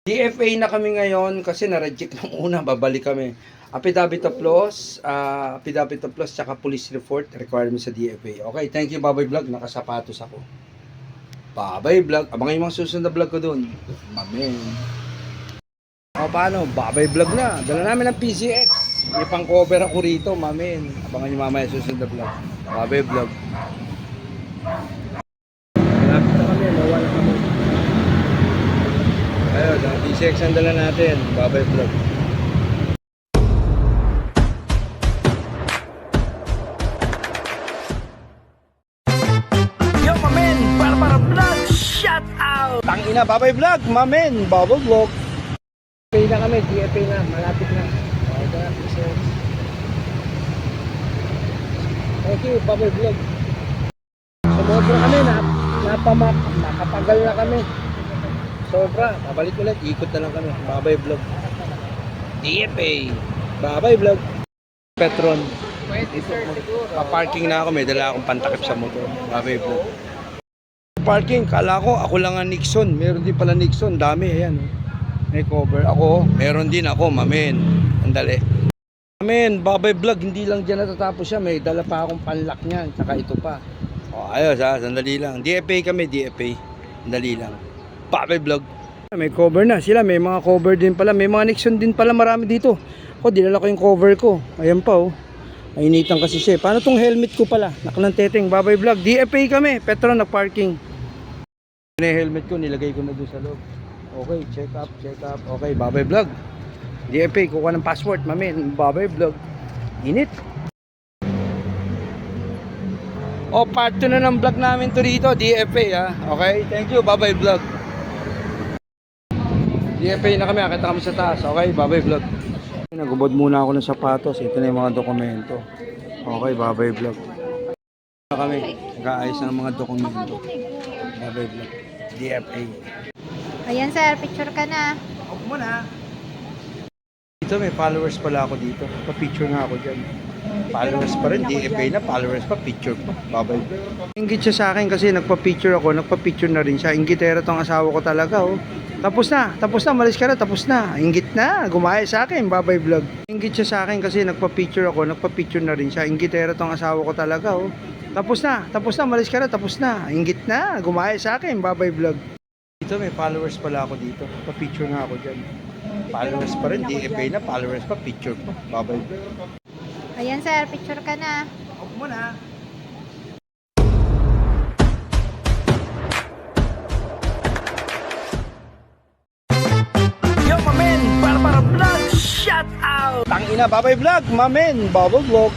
DFA na kami ngayon kasi na-reject nung una, babalik kami. Affidavit of loss, tsaka police report, requirement sa DFA. Okay, thank you Babay Vlog, nakasapatos ako. Babay Vlog, abangan yung mga susunod na vlog ko dun. Amen. O paano, Babay Vlog na. Dala namin ng PCX. May pang cover ako rito, mamen. Abangan yung mamaya susunod na vlog. Babay Vlog. Malapit na kami, nawala kami. Ayun, ang PCX ang dala natin. Babay Vlog. Yo, mamen! Para Vlog! Shout out! Tangina, Babay Vlog! Mamen! Babay Vlog! DFA na kami, DFA na. Malapit na. Okay na, PCX. Thank you, Babay Vlog. Sumobra kami, napamak. Nakapagal na kami. Sobra, babalik ulit, ikot na lang kami. Babay Vlog. DFA. Babay Vlog. Petron. Pa-parking na ako, may dala akong pantakip sa motor. Babay Vlog. Parking, kala ko, ako lang ang Nixon. Meron din pala Nixon, dami, ayan. May cover. Ako, meron din ako, mamen. Andali. Mamen, Babay Vlog, hindi lang dyan natatapos siya. May dala pa akong panlock niyan, tsaka ito pa. O, ayos ha, sandali lang. DFA kami, DFA. Sandali lang. Babay Vlog. May cover na sila, may mga cover din pala, may mga Nixon din pala, marami dito. Ako, dinala ko yung cover ko. Ayan pa oh. Mainitan kasi siya. Paano tong helmet ko pala? Nakalanteteng, Babay Vlog. DFA kami, Petron na parking. Yung helmet ko, nilagay ko na doon sa loob. Okay, check up. Okay, Babay Vlog. DFA, kukuha ng passport, mamen. Babay Vlog. Init. O, part 2 na ng vlog namin to dito, DFA ha. Okay, thank you, Babay Vlog. DFA na kami, akita kami sa taas. Okay, Babay Vlog. Nagubod muna ako ng sapatos. Ito na yung mga dokumento. Okay, Babay Vlog. Kami, nag-aayos ng mga dokumento. Babay Vlog. DFA. Ayan sir, picture ka na. Ako muna. Dito may followers pala ako dito. Pa-picture nga ako dyan. Followers pa rin, DFA na, followers pa, picture pa. Babay. Inggit siya sa akin kasi nagpa-picture ako, nagpa-picture na rin siya. Inggitera tong asawa ko talaga oh. Tapos na, malis ka na, tapos na. Inggit na, gumaya sa akin, Babay Vlog. Inggit siya sa akin kasi nagpa-picture ako, nagpa-picture na rin siya. Inggitera tong asawa ko talaga oh. Tapos na, malis ka na, tapos na. Inggit na, gumaya sa akin, Babay Vlog. Dito may followers pala ako dito. Pa-picture nga ako dyan. Followers pa rin, DFA na, followers pa, picture pa. Babay. Ayan sir, picture ka na. Ako muna. Yo, mamen! Para Vlog! Shout out! Tangina, Babay Vlog! Mamen! Babay Vlog!